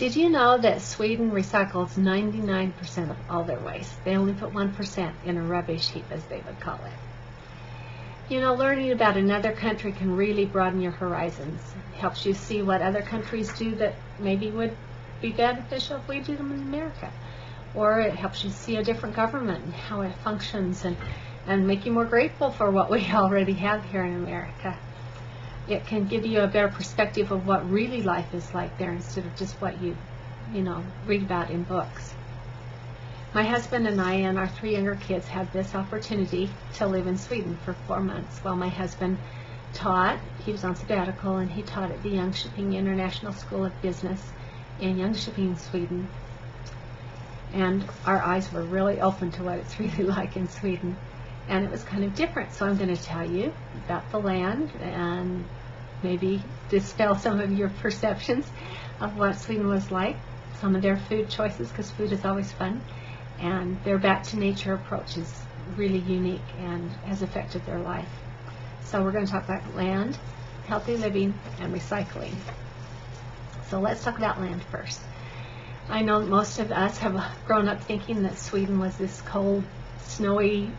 Did you know that Sweden recycles 99% of all their waste? They only put 1% in a rubbish heap, as they would call it. You know, learning about another country can really broaden your horizons. It helps you see what other countries do that maybe would be beneficial if we do them in America. Or it helps you see a different government and how it functions, and make you more grateful for what we already have here in America. It can give you a better perspective of what really life is like there instead of just what you read about in books. My husband and I and our 3 younger kids had this opportunity to live in Sweden for 4 months while my husband taught. He was on sabbatical, and he taught at the Jönköping International School of Business in Jönköping, Sweden. And our eyes were really open to what it's really like in Sweden. And it was kind of different, so I'm going to tell you about the land and maybe dispel some of your perceptions of what Sweden was like, some of their food choices, because food is always fun, and their back-to-nature approach is really unique and has affected their life. So we're going to talk about land, healthy living, and recycling. So let's talk about land first. I know most of us have grown up thinking that Sweden was this cold, snowy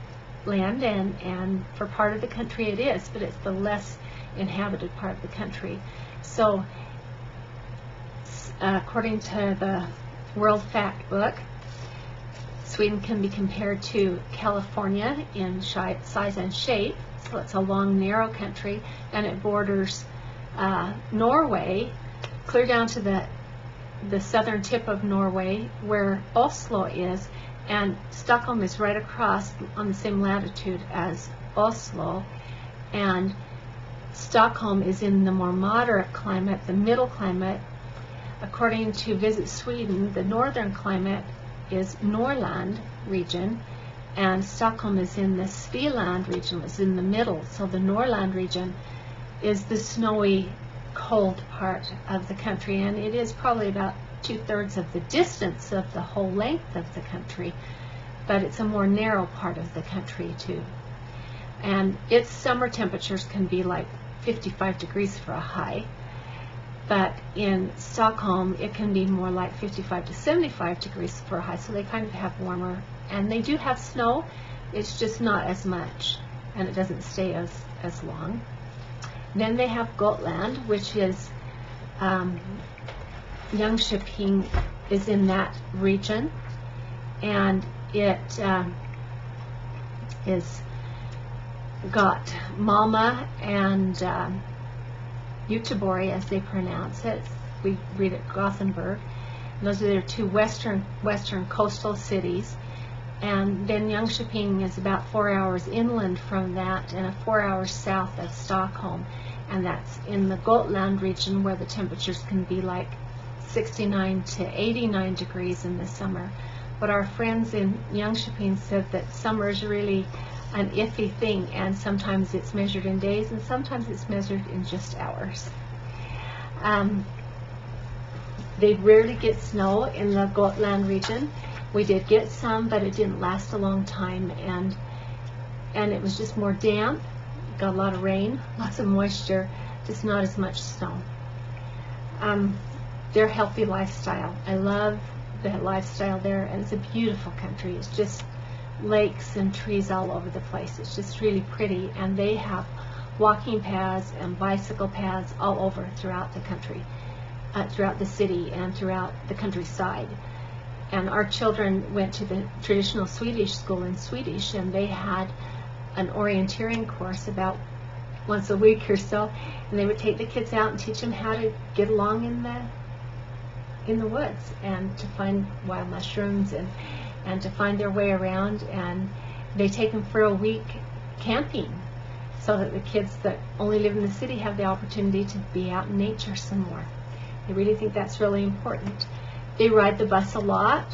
land, and for part of the country it is, but it's the less inhabited part of the country. So according to the World Fact Book, Sweden can be compared to California in size and shape. So it's a long, narrow country, and it borders Norway clear down to the southern tip of Norway, where Oslo is, and Stockholm is right across on the same latitude as Oslo, and Stockholm is in the more moderate climate, the middle climate. According to Visit Sweden, the northern climate is Norrland region, and Stockholm is in the Svealand region, is in the middle. So the Norrland region is the snowy, cold part of the country, and it is probably about 2/3 of the distance of the whole length of the country, but it's a more narrow part of the country too. And its summer temperatures can be like 55 degrees for a high, but in Stockholm it can be more like 55 to 75 degrees for a high, so they kind of have warmer, and they do have snow, it's just not as much, and it doesn't stay as long. Then they have Gotland, which is Jönköping is in that region, and it is got Malmö and Göteborg, as they pronounce it. We read it Gothenburg. And those are their 2 western coastal cities. And then Jönköping is about 4 hours inland from that, and 4 hours south of Stockholm. And that's in the Gotland region, where the temperatures can be like 69 to 89 degrees in the summer. But our friends in Jönköping said that summer is really an iffy thing, and sometimes it's measured in days and sometimes it's measured in just hours. They rarely get snow in the Gotland region. We did get some, but it didn't last a long time, and it was just more damp. Got a lot of rain, lots of moisture, just not as much snow. Their healthy lifestyle. I love the lifestyle there, and it's a beautiful country. It's just lakes and trees all over the place. It's just really pretty, and they have walking paths and bicycle paths all over throughout the country, throughout the city and throughout the countryside. And our children went to the traditional Swedish school in Swedish, and they had an orienteering course about once a week or so, and they would take the kids out and teach them how to get along in the woods and to find wild mushrooms and to find their way around. And they take them for a week camping so that the kids that only live in the city have the opportunity to be out in nature some more. I really think that's really important. They ride the bus a lot.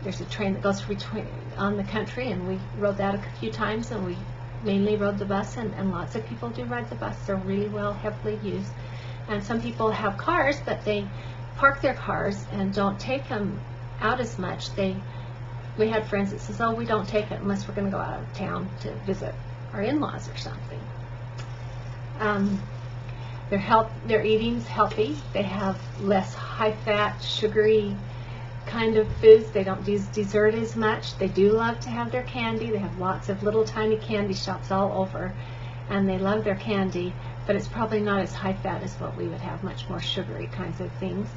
There's a train that goes on the country, and we rode that a few times, and we mainly rode the bus, and lots of people do ride the bus. They're really heavily used. And some people have cars, but they park their cars and don't take them out as much. We had friends that says, oh, we don't take it unless we're going to go out of town to visit our in-laws or something. Their eating's healthy. They have less high-fat, sugary kind of foods. They don't do dessert as much. They do love to have their candy. They have lots of little tiny candy shops all over, and they love their candy, but it's probably not as high-fat as what we would have, much more sugary kinds of things.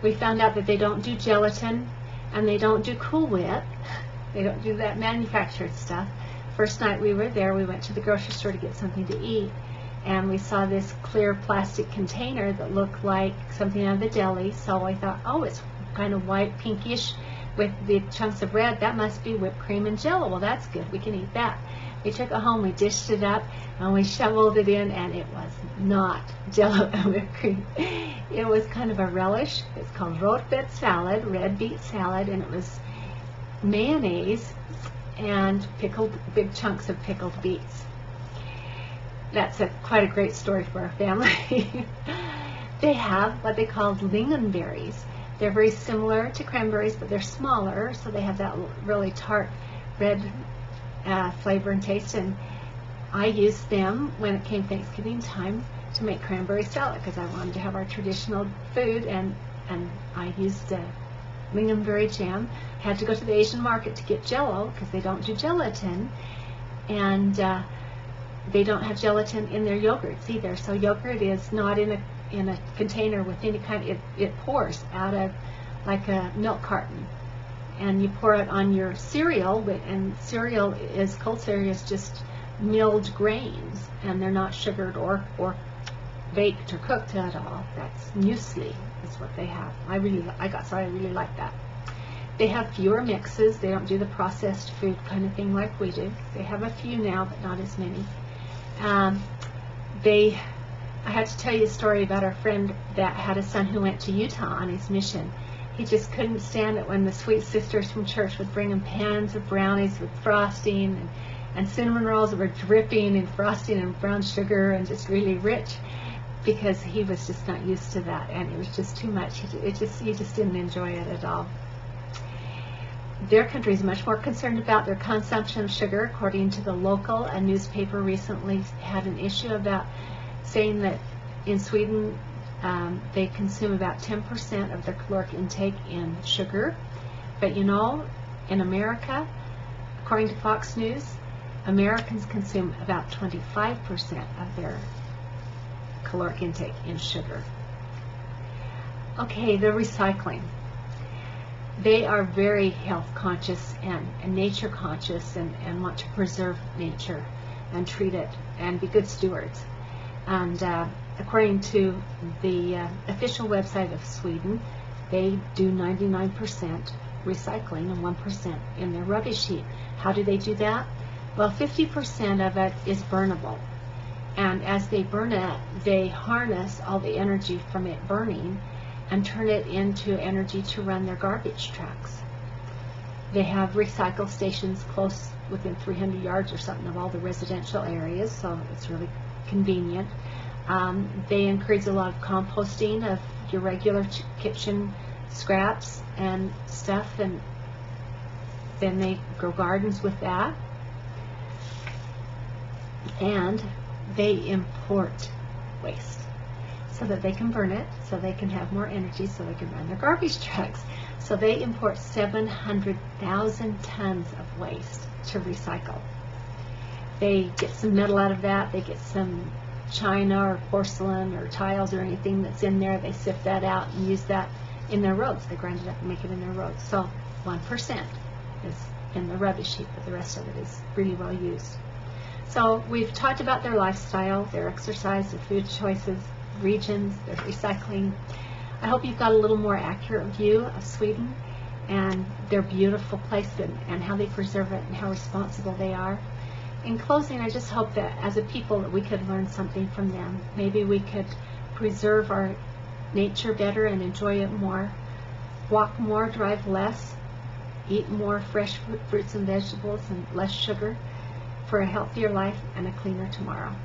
We found out that they don't do gelatin, and they don't do Cool Whip. They don't do that manufactured stuff. First night we were there, we went to the grocery store to get something to eat, and we saw this clear plastic container that looked like something out of the deli. So I thought, oh, it's kind of white, pinkish with the chunks of red. That must be whipped cream and Jell-O. Well, that's good. We can eat that. We took it home, we dished it up, and we shoveled it in, and it was not Jell-O and whipped cream. It was kind of a relish. It's called rotbet salad, red beet salad, and it was mayonnaise and big chunks of pickled beets. That's quite a great story for our family. They have what they call lingonberries. They're very similar to cranberries, but they're smaller, so they have that really tart red flavor and taste. And I used them when it came Thanksgiving time to make cranberry salad because I wanted to have our traditional food, and I used lingonberry jam. Had to go to the Asian market to get Jell-O because they don't do gelatin, and they don't have gelatin in their yogurts either. So yogurt is not in a container with any kind. It pours out of like a milk carton, and you pour it on your cereal. And cold cereal is just milled grains, and they're not sugared or baked or cooked at all. That's muesli is what they have. I really like that. They have fewer mixes. They don't do the processed food kind of thing like we do. They have a few now, but not as many. I had to tell you a story about our friend that had a son who went to Utah on his mission. He just couldn't stand it when the sweet sisters from church would bring him pans of brownies with frosting and cinnamon rolls that were dripping in frosting and brown sugar and just really rich, because he was just not used to that, and it was just too much. He just didn't enjoy it at all. Their country is much more concerned about their consumption of sugar. According to the local, a newspaper recently had an issue about saying that in Sweden they consume about 10% of their caloric intake in sugar. But you know, in America, according to Fox News, Americans consume about 25% of their caloric intake in sugar. Okay, the recycling. They are very health conscious and nature conscious, and want to preserve nature and treat it and be good stewards. And according to the official website of Sweden, they do 99% recycling and 1% in their rubbish heap. How do they do that? Well, 50% of it is burnable. And as they burn it, they harness all the energy from it burning and turn it into energy to run their garbage trucks. They have recycle stations close, within 300 yards or something of all the residential areas, so it's really convenient. They encourage a lot of composting of your regular kitchen scraps and stuff, and then they grow gardens with that. And they import waste so that they can burn it, so they can have more energy, so they can run their garbage trucks. So they import 700,000 tons of waste to recycle. They get some metal out of that, they get some china or porcelain or tiles or anything that's in there, they sift that out and use that in their roads. They grind it up and make it in their roads. So 1% is in the rubbish heap, but the rest of it is really well used. So we've talked about their lifestyle, their exercise, their food choices, regions, their recycling. I hope you've got a little more accurate view of Sweden and their beautiful place and how they preserve it and how responsible they are. In closing, I just hope that as a people that we could learn something from them. Maybe we could preserve our nature better and enjoy it more, walk more, drive less, eat more fresh fruits and vegetables and less sugar, for a healthier life and a cleaner tomorrow.